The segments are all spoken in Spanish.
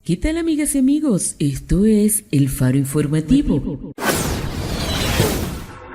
¿Qué tal, amigas y amigos? Esto es El Faro Informativo.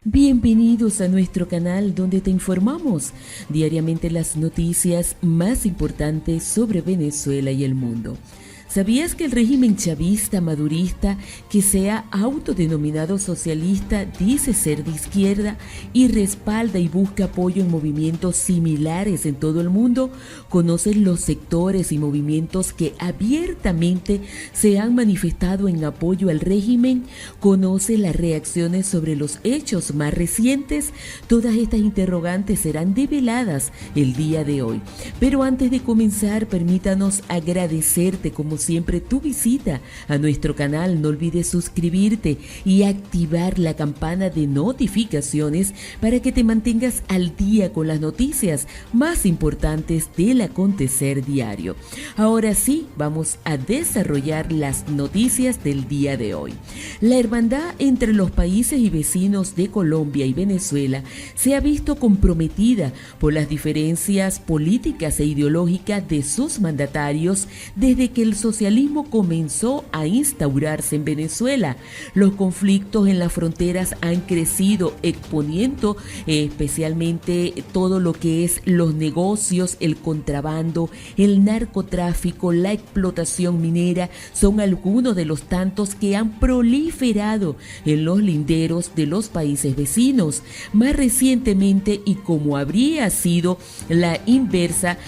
Bienvenidos a nuestro canal donde te informamos diariamente las noticias más importantes sobre Venezuela y el mundo. ¿Sabías que el régimen chavista madurista, que se ha autodenominado socialista, dice ser de izquierda y respalda y busca apoyo en movimientos similares en todo el mundo? Conoce los sectores y movimientos que abiertamente se han manifestado en apoyo al régimen. Conoce las reacciones sobre los hechos más recientes. Todas estas interrogantes serán develadas el día de hoy. Pero antes de comenzar, permítanos agradecerte como siempre tu visita a nuestro canal. No olvides suscribirte y activar la campana de notificaciones para que te mantengas al día con las noticias más importantes del acontecer diario. Ahora sí, vamos a desarrollar las noticias del día de hoy. La hermandad entre los países y vecinos de Colombia y Venezuela se ha visto comprometida por las diferencias políticas e ideológicas de sus mandatarios desde que el socialismo comenzó a instaurarse en Venezuela. Los conflictos en las fronteras han crecido, exponiendo especialmente todo lo que es los negocios, el contrabando, el narcotráfico, la explotación minera. Son algunos de los tantos que han proliferado en los linderos de los países vecinos. Más recientemente, y como habría sido la inversa,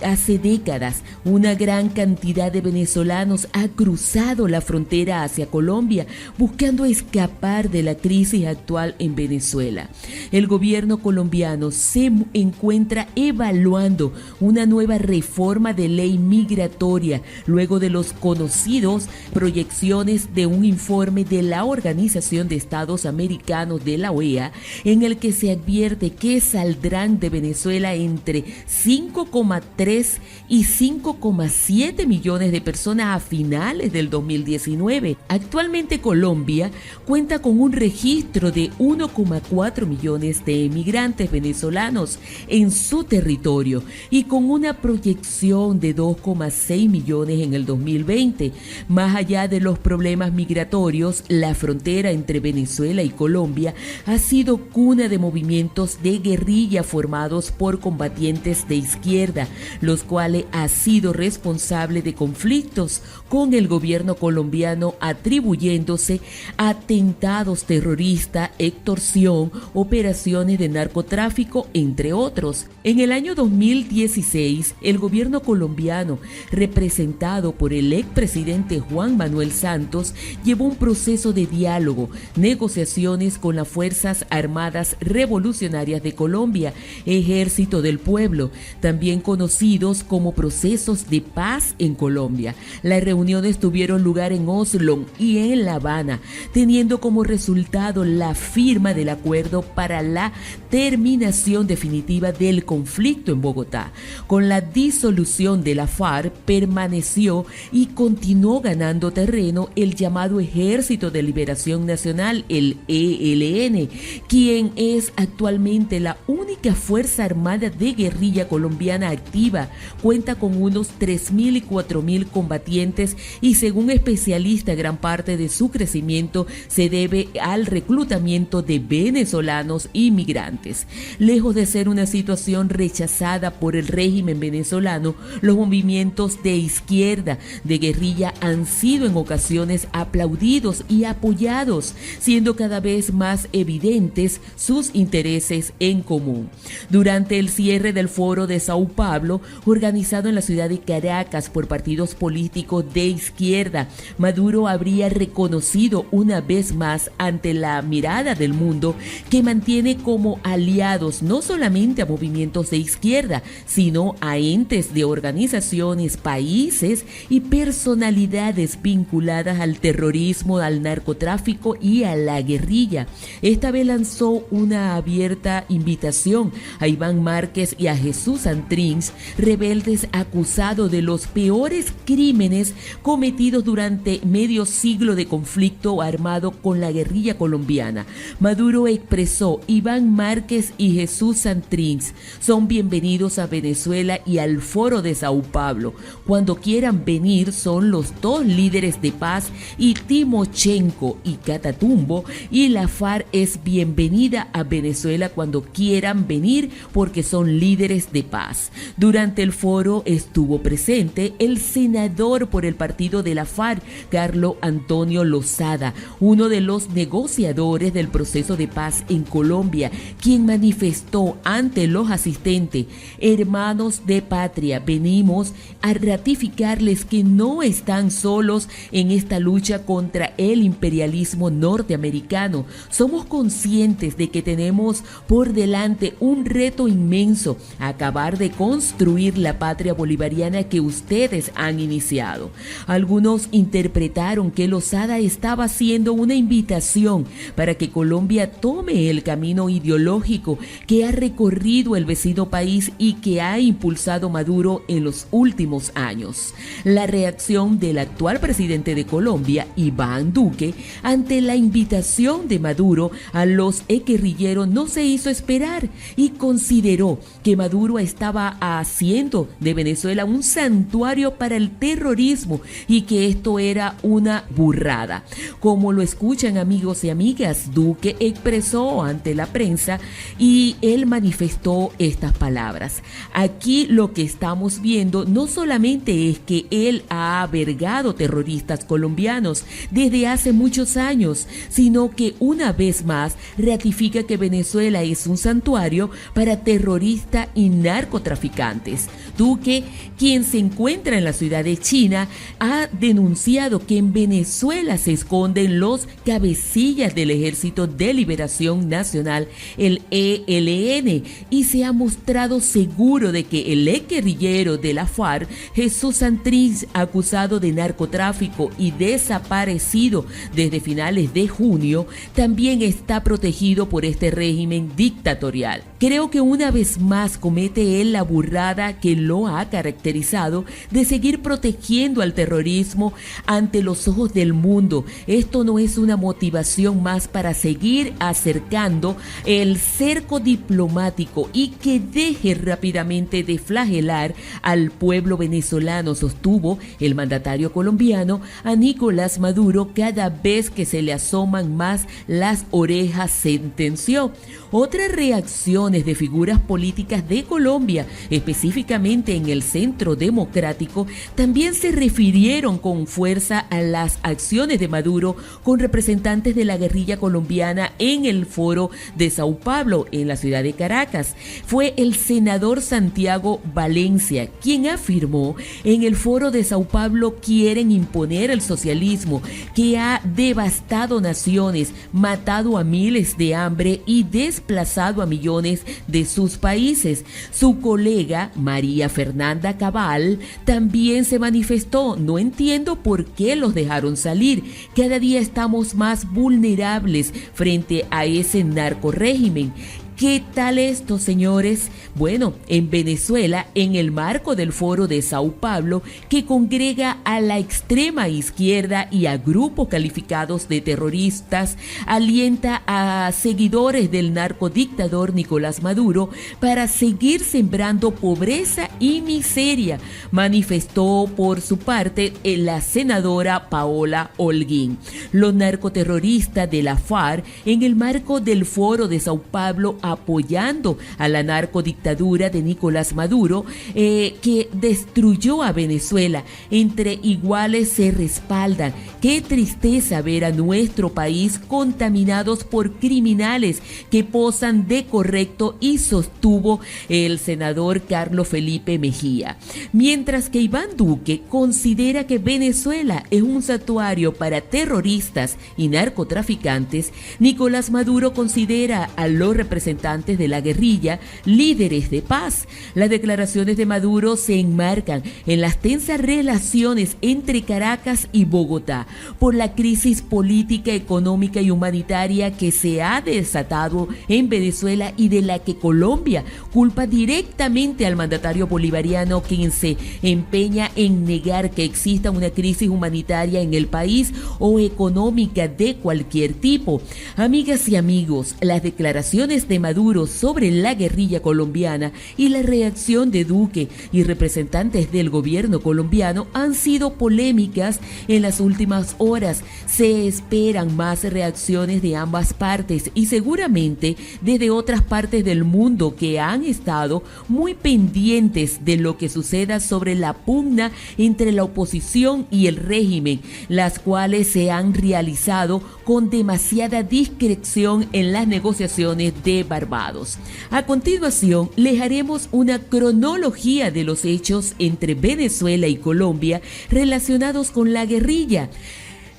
hace décadas, una gran cantidad de venezolanos ha cruzado la frontera hacia Colombia buscando escapar de la crisis actual en Venezuela. El gobierno colombiano se encuentra evaluando una nueva reforma de ley migratoria luego de los conocidos proyecciones de un informe de la Organización de Estados Americanos, de la OEA, en el que se advierte que saldrán de Venezuela entre 5,3 y 5,7 millones de personas a finales del 2019. Actualmente Colombia cuenta con un registro de 1,4 millones de emigrantes venezolanos en su territorio y con una proyección de 2,6 millones en el 2020. Más allá de los problemas migratorios, la frontera entre Venezuela y Colombia ha sido cuna de movimientos de guerrilla formados por combatientes de izquierda, los cuales han sido responsables de conflictos con el gobierno colombiano, atribuyéndose atentados terroristas, extorsión, operaciones de narcotráfico, entre otros. En el año 2016, el gobierno colombiano, representado por el expresidente Juan Manuel Santos, llevó un proceso de diálogo, negociaciones con las Fuerzas Armadas Revolucionarias de Colombia, Ejército del Pueblo, también conocidos como procesos de paz en Colombia. Las reuniones tuvieron lugar en Oslo y en La Habana, teniendo como resultado la firma del acuerdo para la terminación definitiva del conflicto en Bogotá. Con la disolución de la FARC permaneció y continuó ganando terreno el llamado Ejército de Liberación Nacional, el ELN, quien es actualmente la única fuerza armada de guerrilla colombiana activa. Cuenta con unos 3.000 y 4.000 combatientes y, según especialistas, gran parte de su crecimiento se debe al reclutamiento de venezolanos inmigrantes. Lejos de ser una situación rechazada por el régimen venezolano, los movimientos de izquierda de guerrilla han sido en ocasiones aplaudidos y apoyados, siendo cada vez más evidentes sus intereses en común. Durante el cierre del Foro de Sao Paulo, organizado en la ciudad de Caracas por partidos políticos de izquierda, Maduro habría reconocido una vez más ante la mirada del mundo que mantiene como aliados no solamente a movimientos de izquierda, sino a entes de organizaciones, países y personalidades vinculadas al terrorismo, al narcotráfico y a la guerrilla. Esta vez lanzó una abierta invitación a Iván Márquez y a Jesús Santrich, rebeldes acusados de los peores graves crímenes cometidos durante medio siglo de conflicto armado con la guerrilla colombiana. Maduro expresó: Iván Márquez y Jesús Santrich son bienvenidos a Venezuela y al Foro de Sao Paulo. Cuando quieran venir, son los dos líderes de paz, y Timochenko y Catatumbo, y la FARC es bienvenida a Venezuela cuando quieran venir porque son líderes de paz. Durante el foro estuvo presente el senador por el partido de la FARC, Carlos Antonio Lozada, uno de los negociadores del proceso de paz en Colombia, quien manifestó ante los asistentes: hermanos de patria, venimos a ratificarles que no están solos en esta lucha contra el imperialismo norteamericano. Somos conscientes de que tenemos por delante un reto inmenso: acabar de construir la patria bolivariana que ustedes han iniciado. Algunos interpretaron que Lozada estaba haciendo una invitación para que Colombia tome el camino ideológico que ha recorrido el vecino país y que ha impulsado Maduro en los últimos años. La reacción del actual presidente de Colombia, Iván Duque, ante la invitación de Maduro a los exguerrilleros no se hizo esperar y consideró que Maduro estaba haciendo de Venezuela un santuario para el terrorismo y que esto era una burrada. Como lo escuchan, amigos y amigas, Duque expresó ante la prensa y él manifestó estas palabras: aquí lo que estamos viendo no solamente es que él ha albergado terroristas colombianos desde hace muchos años, sino que una vez más ratifica que Venezuela es un santuario para terroristas y narcotraficantes. Duque, quien se encuentra en la ciudad de China, ha denunciado que en Venezuela se esconden los cabecillas del Ejército de Liberación Nacional, el ELN, y se ha mostrado seguro de que el exguerrillero de la FARC, Jesús Santrich, acusado de narcotráfico y desaparecido desde finales de junio, también está protegido por este régimen dictatorial. Creo que una vez más comete él la burrada que lo ha caracterizado de seguir protegiendo al terrorismo ante los ojos del mundo. Esto no es una motivación más para seguir acercando el cerco diplomático y que deje rápidamente de flagelar al pueblo venezolano, sostuvo el mandatario colombiano a Nicolás Maduro cada vez que se le asoman más las orejas, sentenció. Otras reacciones de figuras políticas de Colombia, específicamente en el Centro Democrático, también se refirieron con fuerza a las acciones de Maduro con representantes de la guerrilla colombiana en el Foro de Sao Paulo, en la ciudad de Caracas. Fue el senador Santiago Valencia quien afirmó: en el Foro de Sao Paulo quieren imponer el socialismo que ha devastado naciones, matado a miles de hambre y desplazado a millones de sus países. Su colega María Fernanda Cabal también se manifestó: no entiendo por qué los dejaron salir. Cada día estamos más vulnerables frente a ese narcorrégimen. ¿Qué tal esto, señores? Bueno, en Venezuela, en el marco del Foro de Sao Paulo, que congrega a la extrema izquierda y a grupos calificados de terroristas, alienta a seguidores del narcodictador Nicolás Maduro para seguir sembrando pobreza y miseria, manifestó por su parte la senadora Paola Holguín. Los narcoterroristas de la FARC, en el marco del Foro de Sao Paulo, apoyando a la narcodictadura de Nicolás Maduro, que destruyó a Venezuela. Entre iguales se respaldan. Qué tristeza ver a nuestro país contaminados por criminales que posan de correcto, y sostuvo el senador Carlos Felipe Mejía. Mientras que Iván Duque considera que Venezuela es un santuario para terroristas y narcotraficantes, Nicolás Maduro considera a los representantes representantes de la guerrilla, líderes de paz. Las declaraciones de Maduro se enmarcan en las tensas relaciones entre Caracas y Bogotá por la crisis política, económica y humanitaria que se ha desatado en Venezuela y de la que Colombia culpa directamente al mandatario bolivariano, quien se empeña en negar que exista una crisis humanitaria en el país o económica de cualquier tipo. Amigas y amigos, las declaraciones de Maduro sobre la guerrilla colombiana y la reacción de Duque y representantes del gobierno colombiano han sido polémicas en las últimas horas. Se esperan más reacciones de ambas partes y seguramente desde otras partes del mundo que han estado muy pendientes de lo que suceda sobre la pugna entre la oposición y el régimen, las cuales se han realizado con demasiada discreción en las negociaciones de Barbados. A continuación, les haremos una cronología de los hechos entre Venezuela y Colombia relacionados con la guerrilla.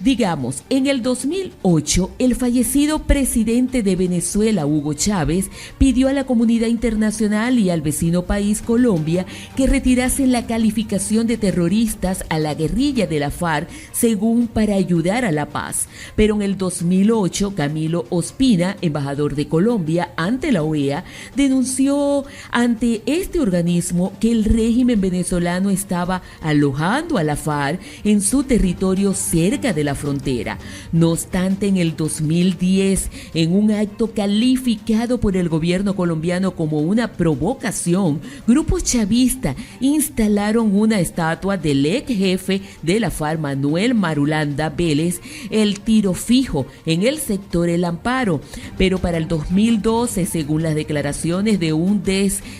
Digamos, en el 2008, el fallecido presidente de Venezuela, Hugo Chávez, pidió a la comunidad internacional y al vecino país Colombia que retirasen la calificación de terroristas a la guerrilla de la FARC, según para ayudar a la paz. Pero en el 2008, Camilo Ospina, embajador de Colombia ante la OEA, denunció ante este organismo que el régimen venezolano estaba alojando a la FARC en su territorio cerca de la frontera. No obstante, en el 2010, en un acto calificado por el gobierno colombiano como una provocación, grupos chavistas instalaron una estatua del ex jefe de la FARC, Manuel Marulanda Vélez, el tiro fijo, en el sector El Amparo. Pero para el 2012, según las declaraciones de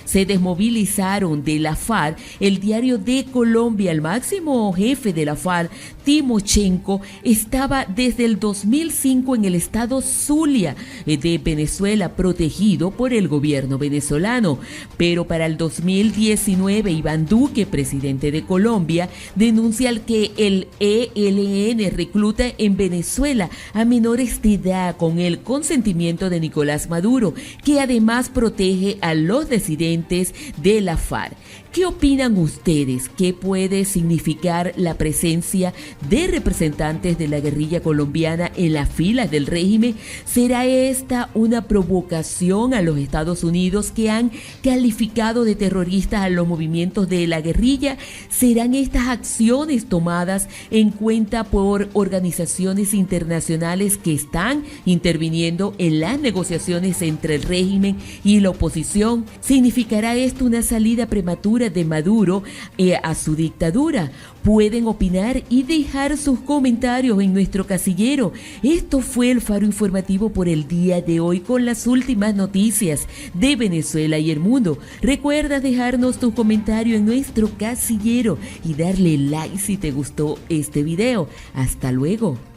se desmovilizaron de la FARC, el Diario de Colombia, el máximo jefe de la FARC, Timochenko, estaba desde el 2005 en el estado Zulia de Venezuela, protegido por el gobierno venezolano. Pero para el 2019, Iván Duque, presidente de Colombia, denuncia que el ELN recluta en Venezuela a menores de edad con el consentimiento de Nicolás Maduro, que además protege a los disidentes de la FARC. ¿Qué opinan ustedes? ¿Qué puede significar la presencia de representantes de la guerrilla colombiana en las filas del régimen? ¿Será esta una provocación a los Estados Unidos, que han calificado de terroristas a los movimientos de la guerrilla? ¿Serán estas acciones tomadas en cuenta por organizaciones internacionales que están interviniendo en las negociaciones entre el régimen y la oposición? ¿Significará esto una salida prematura de Maduro a su dictadura? Pueden opinar y dejar sus comentarios en nuestro casillero. Esto fue el Faro Informativo por el día de hoy, con las últimas noticias de Venezuela y el mundo. Recuerda dejarnos tu comentario en nuestro casillero y darle like si te gustó este video. Hasta luego.